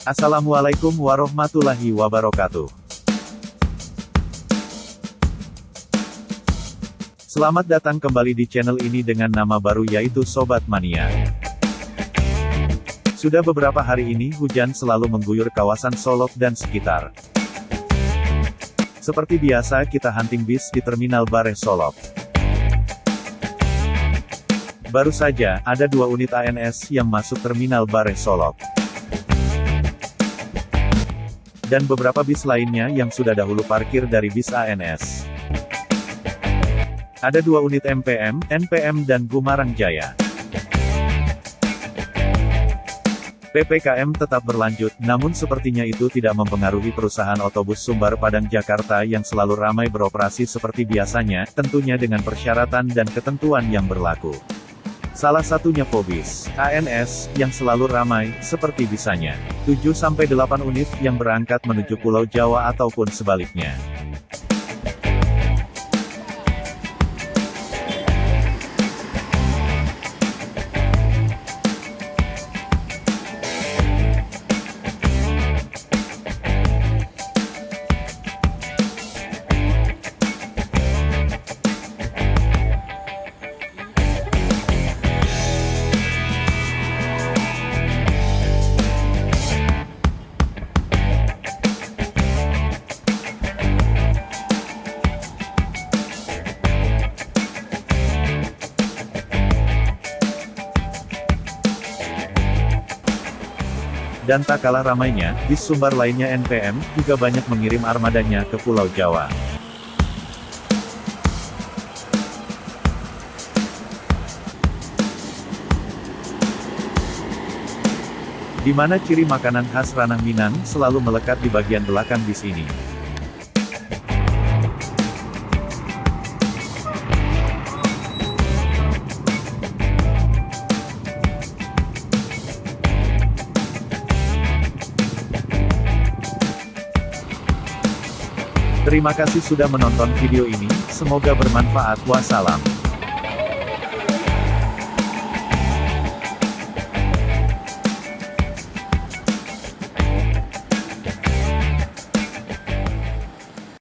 Assalamualaikum warahmatullahi wabarakatuh. Selamat datang kembali di channel ini dengan nama baru yaitu Sobat Mania. Sudah beberapa hari ini hujan selalu mengguyur kawasan Solok dan sekitar. Seperti biasa kita hunting bis di Terminal Bareh Solok. Baru saja, ada 2 unit ANS yang masuk Terminal Bareh Solok. Dan beberapa bis lainnya yang sudah dahulu parkir dari bis ANS. Ada 2 unit MPM, NPM dan Gumarang Jaya. PPKM tetap berlanjut, namun sepertinya itu tidak mempengaruhi perusahaan otobus Sumbar Padang Jakarta yang selalu ramai beroperasi seperti biasanya, tentunya dengan persyaratan dan ketentuan yang berlaku. Salah satunya Pobis, ANS, yang selalu ramai, seperti bisanya. 7-8 unit yang berangkat menuju Pulau Jawa ataupun sebaliknya. Dan tak kalah ramainya, bis Sumbar lainnya NPM, juga banyak mengirim armadanya ke Pulau Jawa. Di mana ciri makanan khas Ranah Minang selalu melekat di bagian belakang bis ini. Terima kasih sudah menonton video ini, semoga bermanfaat. Wassalam.